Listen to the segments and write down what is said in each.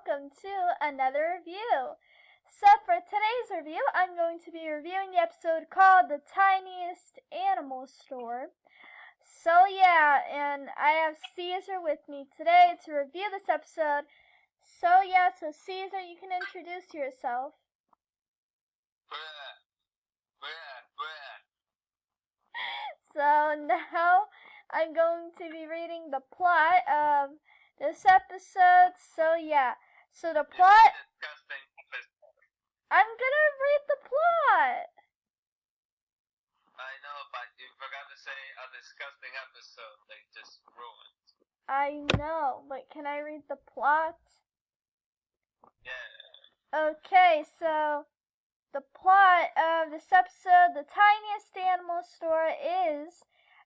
welcome to another review. So for today's review, I'm going to be reviewing the episode called The Tiniest Animal Store. So yeah, and I have Cesar with me today to review this episode. So Cesar, you can introduce yourself. So now I'm going to be reading the plot of this episode. So the plot. I'm gonna read the plot. I know, but you forgot to say a disgusting episode they just ruined. I know, but can I read the plot? Yeah. Okay, so the plot of this episode, The Tiniest Animal Store, is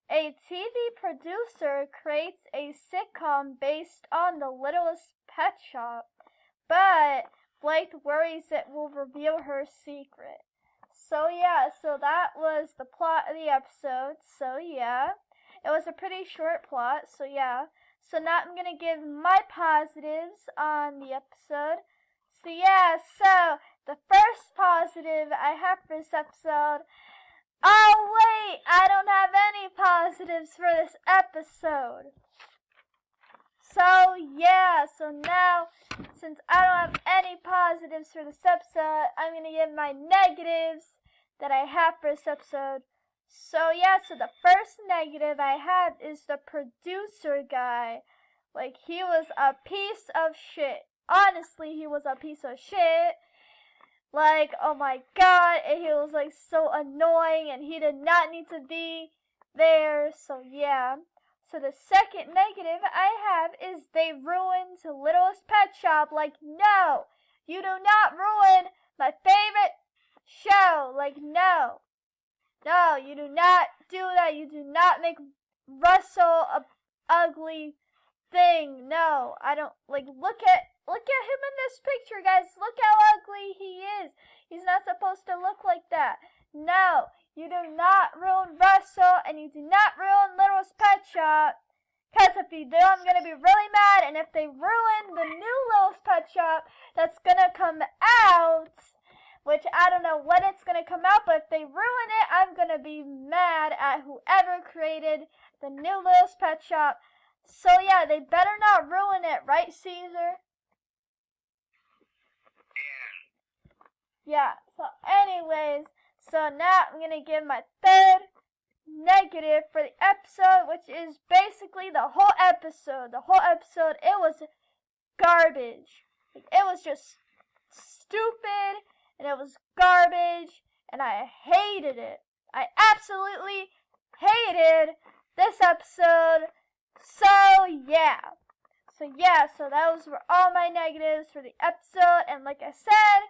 a TV producer creates a sitcom based on The Littlest Pet Shop, but Blake worries it will reveal her secret. So that was the plot of the episode. It was a pretty short plot. So now I'm gonna give my positives on the episode. So the first positive I have for this episode. Oh wait, I don't have any positives for this episode. So now, since I don't have any positives for this episode, I'm going to give my negatives that I have for this episode. So the first negative I have is the producer guy. Like, he was a piece of shit. Honestly, he was a piece of shit. Like, oh my god, and he was like so annoying, and he did not need to be there. So the second negative I have is they ruined Littlest Pet Shop. Like, no, you do not ruin my favorite show. Like, no, you do not do that. You do not make Russell a ugly thing. No, I don't, like, look at him in this picture, guys. Look how ugly he is. He's not supposed to look like that. No, you do not ruin Russell, and you do not ruin Littlest Pet Shop. Because if you do, I'm going to be really mad. And if they ruin the new Littlest Pet Shop that's going to come out, which I don't know when it's going to come out, but if they ruin it, I'm going to be mad at whoever created the new Littlest Pet Shop. So they better not ruin it, right, Cesar? Yeah, so anyways, so now I'm going to give my third negative for the episode, which is basically the whole episode. The whole episode, it was garbage. Like, it was just stupid, and it was garbage, and I hated it. I absolutely hated this episode. So those were all my negatives for the episode, and like I said,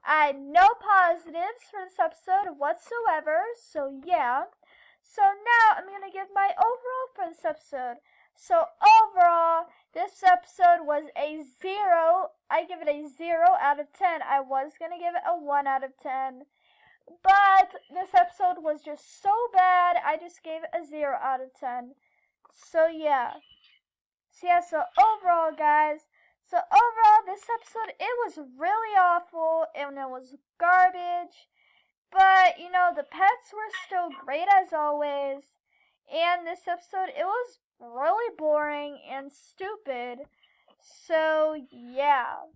I had no positives for this episode whatsoever. So now I'm going to give my overall for this episode. So overall, this episode was a 0. I give it a 0 out of 10. I was going to give it a 1 out of 10. But this episode was just so bad, I just gave it a 0 out of 10. So overall, guys. So overall, this episode, it was really awful, and it was garbage. But, the pets were still great as always. And this episode, it was really boring and stupid. So that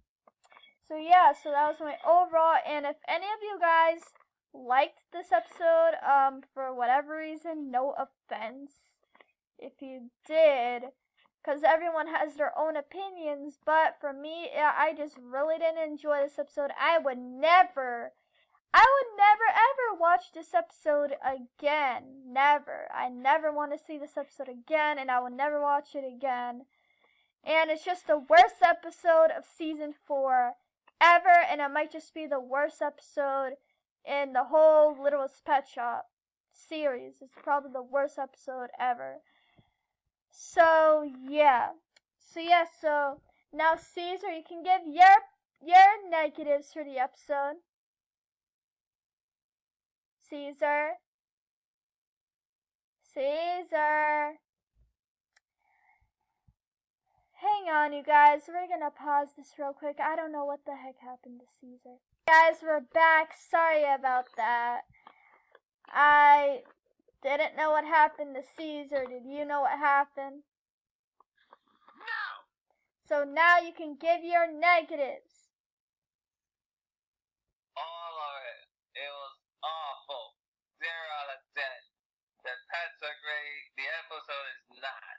was my overall. And if any of you guys liked this episode, for whatever reason, no offense if you did, because everyone has their own opinions, but for me, I just really didn't enjoy this episode. I would never ever watch this episode again. Never. I never want to see this episode again, and I will never watch it again. And it's just the worst episode of season 4 ever, and it might just be the worst episode in the whole Littlest Pet Shop series. It's probably the worst episode ever. So now Cesar, you can give your negatives for the episode. Cesar. Hang on, you guys. We're gonna pause this real quick. I don't know what the heck happened to Cesar. Guys, we're back. Sorry about that. I didn't know what happened to Cesar. Did you know what happened? No! So now you can give your negatives. All of it. It was awful. 0 out of 10. The pets are great. The episode is not.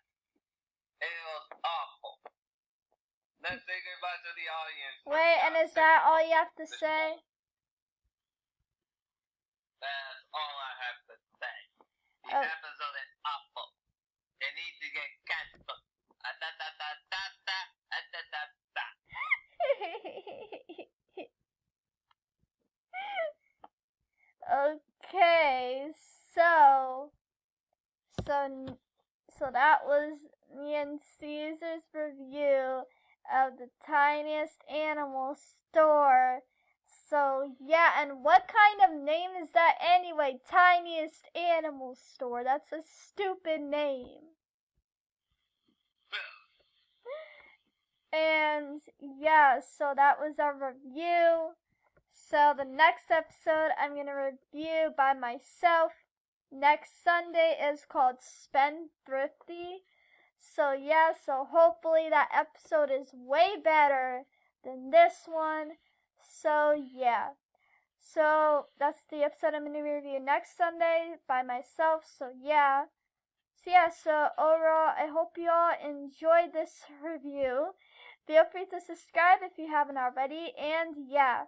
It was awful. Let's say goodbye to the audience. Wait, and is that all you have to say? That's all I have to say. The Oh. episode is awful. It needs to get canceled. Okay, so that was me and Cesar's review of the tiniest animal store. So yeah, and what kind of name is that anyway? Tiniest animal store. That's a stupid name. And yeah, so that was our review. So the next episode I'm going to review by myself. Next Sunday is called Spendthrifty. So yeah, so hopefully that episode is way better than this one. So yeah. So that's the episode I'm going to review next Sunday by myself. So yeah. So overall, I hope you all enjoyed this review. Feel free to subscribe if you haven't already. And yeah.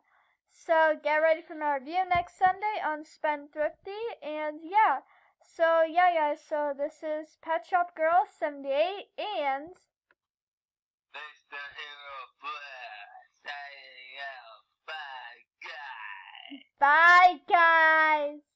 So get ready for my review next Sunday on Spendthrifty. And yeah. So yeah, guys. So this is Pet Shop Girl 78 and Mr. Hero Blair signing out. Bye, guys. bye, guys.